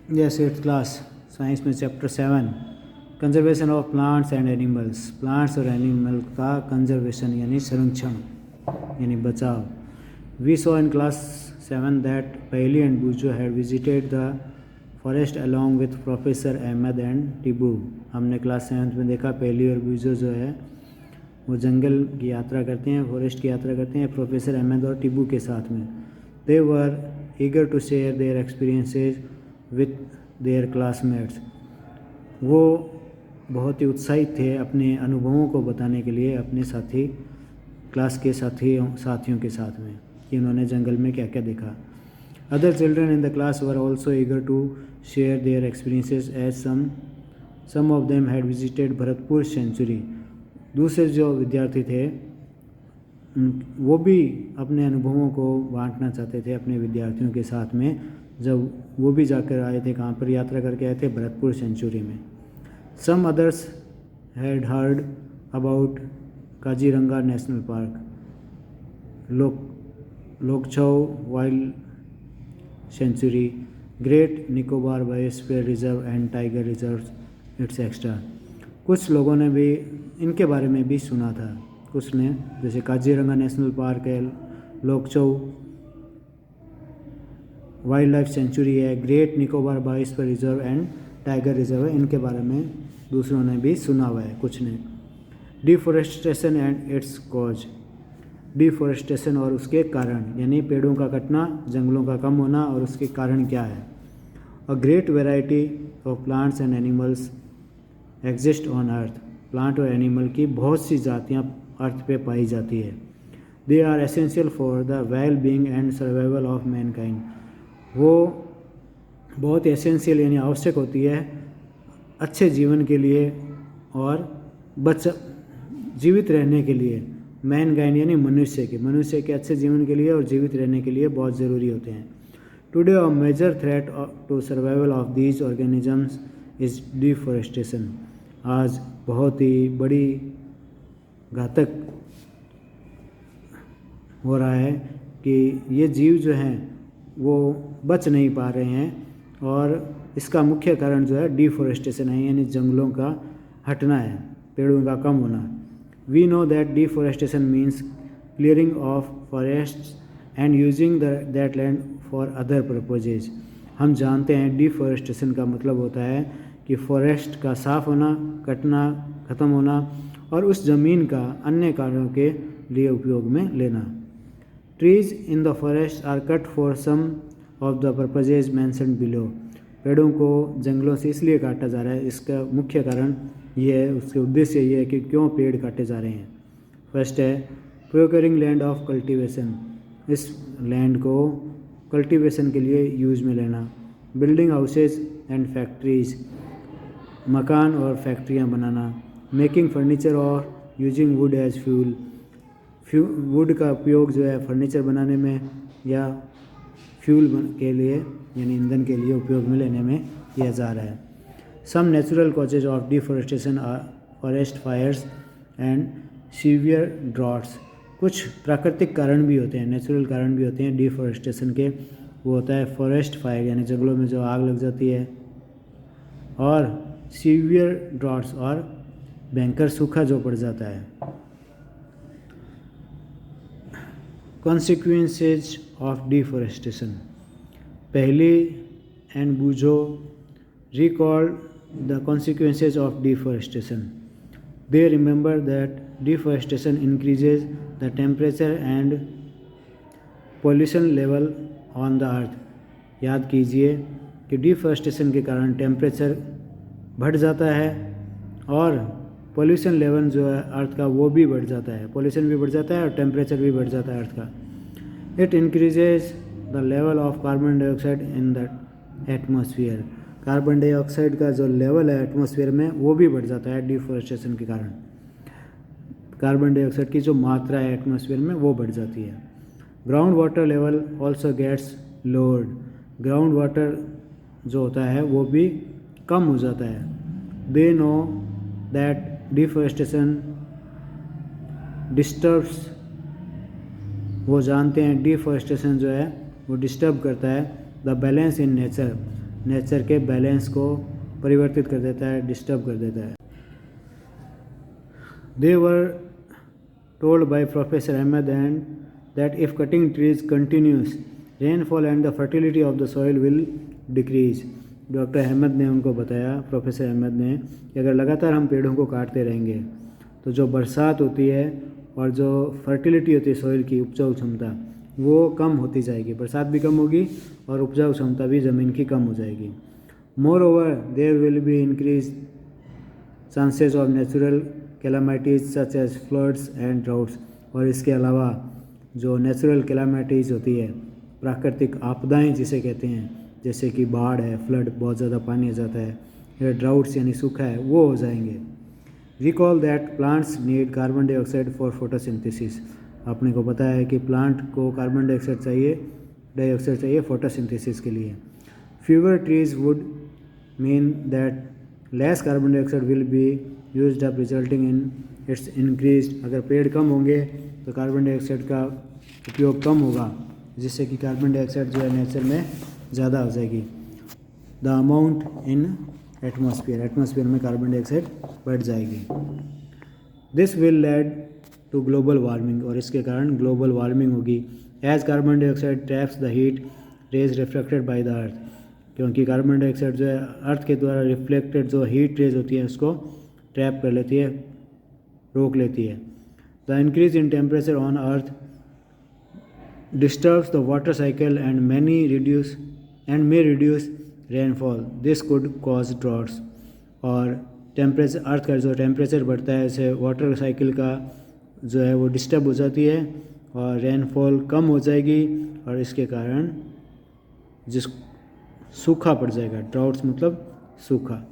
Yes, 8th class science में chapter 7 conservation of plants and animals. Plants और animal का conservation यानी संरक्षण यानी बचाव। We saw in class 7 that Paheli and Boojho had visited the forest along with professor Ahmad and Tibu. हमने class 7 में देखा पहली और बूजो जो है वो जंगल की यात्रा करते हैं, फॉरेस्ट की यात्रा करते हैं प्रोफेसर अहमद और टिबू के साथ में। They were eager to share their experiences with their classmates. वो बहुत ही उत्साहित थे अपने अनुभवों को बताने के लिए अपने साथी क्लास के साथियों के साथ में कि उन्होंने जंगल में क्या क्या देखा। Other children in the class were also eager to share their experiences as some of them had visited Bharatpur sanctuary. दूसरे जो विद्यार्थी थे वो भी अपने अनुभवों को बांटना चाहते थे अपने विद्यार्थियों के साथ में, जब वो भी जाकर आए थे, कहाँ पर यात्रा करके आए थे, भरतपुर सेंचुरी में। Some others had heard about Kaziranga national park, लोकछौ wild sanctuary, great Nicobar biosphere reserve and tiger reserve it's extra. कुछ लोगों ने भी इनके बारे में भी सुना था, कुछ ने, जैसे काजीरंगा नेशनल पार्क है, लोकछौ वाइल्ड लाइफ सेंचुरी है, great Nicobar biosphere reserve and tiger reserve है, इनके बारे में दूसरों ने भी सुना हुआ है कुछ ने। Deforestation and it's cause. Deforestation और उसके कारण यानी पेड़ों का कटना, जंगलों का कम होना और उसके कारण क्या है। A great variety of plants and animals exist on earth. Plant और एनिमल की बहुत सी जातियाँ अर्थ पे पाई जाती है। They are essential for the well being and survival of mankind. वो बहुत एसेंशियल यानी आवश्यक होती है अच्छे जीवन के लिए और जीवित रहने के लिए। मैनकाइंड यानी मनुष्य के अच्छे जीवन के लिए और जीवित रहने के लिए बहुत ज़रूरी होते हैं। Today a major threat to survival of these organisms is deforestation. आज बहुत ही बड़ी घातक हो रहा है कि ये जीव जो हैं वो बच नहीं पा रहे हैं और इसका मुख्य कारण जो है डिफॉरेस्टेशन है यानी जंगलों का हटना है, पेड़ों का कम होना। We know that deforestation means clearing of forests and using that land for other purposes. हम जानते हैं डिफॉरेस्टेशन का मतलब होता है कि फॉरेस्ट का साफ होना, कटना, ख़त्म होना और उस ज़मीन का अन्य कार्यों के लिए उपयोग में लेना। Trees in the forest are cut for some of the purposes mentioned below. पेड़ों को जंगलों से इसलिए काटा जा रहा है, इसका मुख्य कारण ये है, उसके उद्देश्य ये है कि क्यों पेड़ काटे जा रहे हैं। फर्स्ट है प्रोक्योरिंग लैंड ऑफ कल्टीवेशन, इस लैंड को कल्टीवेशन के लिए यूज में लेना। बिल्डिंग हाउसेज एंड फैक्ट्रीज, मकान और फैक्ट्रियाँ बनाना। मेकिंग फर्नीचर और using wood as fuel, wood का उपयोग जो है फर्नीचर बनाने में या फ्यूल के लिए यानी ईंधन के लिए उपयोग में लेने में किया जा रहा है। Some natural causes of deforestation are forest fires and severe droughts. कुछ प्राकृतिक कारण भी होते हैं, नेचुरल कारण भी होते हैं डिफॉरेस्टेशन के। वो होता है फॉरेस्ट फायर यानी जंगलों में जो आग लग जाती है, और सीवियर ड्रॉट्स और भयंकर सूखा जो पड़ जाता है। Consequences of deforestation. Paheli and Boojho recalled the consequences of deforestation. They remember that deforestation increases the temperature and pollution level on the earth. याद कीजिए कि डिफॉरेस्टेशन के कारण टेम्परेचर बढ़ जाता है और पोल्यूशन लेवल जो है अर्थ का वो भी बढ़ जाता है, पोल्यूशन भी बढ़ जाता है और टेम्परेचर भी बढ़ जाता है अर्थ का। It increases the level of carbon dioxide in the atmosphere. Carbon dioxide का जो लेवल है एटमॉस्फेयर में वो भी बढ़ जाता है डिफॉरेस्टेशन के कारण। कार्बन डाइऑक्साइड की जो मात्रा है एटमॉस्फेयर में वो बढ़ जाती है। Ground water level also gets lowered. Ground water जो होता है वो भी कम हो जाता है। They know that deforestation disturbs, वो जानते हैं डिफॉरेस्टेशन जो है वो डिस्टर्ब करता है the balance in nature, nature के बैलेंस को परिवर्तित कर देता है, डिस्टर्ब कर देता है। They were told by Professor Ahmed and that if cutting trees continues, rainfall and the fertility of the soil will decrease. Doctor Ahmad ने उनको बताया, प्रोफेसर अहमद ने, कि अगर लगातार हम पेड़ों को काटते रहेंगे तो जो बरसात होती है और जो फर्टिलिटी होती है सॉइल की, उपजाऊ क्षमता, वो कम होती जाएगी। बरसात भी कम होगी और उपजाऊ क्षमता भी ज़मीन की कम हो जाएगी। Moreover there will be increase chances of natural calamities such as floods and droughts. और इसके अलावा जो नेचुरल कैलामिटीज़ होती है, प्राकृतिक आपदाएं जिसे कहते हैं, जैसे कि बाढ़ है, फ्लड, बहुत ज़्यादा पानी आ जाता है, या ड्राउट्स यानी सूखा है, वो हो जाएंगे। Recall that plants need carbon dioxide for photosynthesis. आपने को पता है कि प्लांट को कार्बन डाइऑक्साइड चाहिए फोटोसिंथेसिस के लिए। Fewer trees would mean that less carbon dioxide will be used up resulting in its increase. अगर पेड़ कम होंगे तो कार्बन डाइऑक्साइड का उपयोग कम होगा, जिससे कि कार्बन डाइऑक्साइड जो है नेचर में ज़्यादा हो जाएगी। द अमाउंट इन एटमॉस्फेयर में कार्बन डाइऑक्साइड बढ़ जाएगी। This will lead to global warming. और इसके कारण ग्लोबल वार्मिंग होगी। As carbon dioxide traps the heat rays reflected by the earth. क्योंकि कार्बन डाइऑक्साइड जो है अर्थ के द्वारा रिफ्लेक्टेड जो हीट रेज होती है उसको ट्रैप कर लेती है, रोक लेती है। The increase in temperature on earth disturbs the water cycle and may reduce rainfall. This could cause droughts. और टेम्परेचर, अर्थ का जो टेम्परेचर बढ़ता है, इससे वाटर साइकिल का जो है वो डिस्टर्ब हो जाती है और रेनफॉल कम हो जाएगी, और इसके कारण सूखा पड़ जाएगा। ड्राउट्स मतलब सूखा।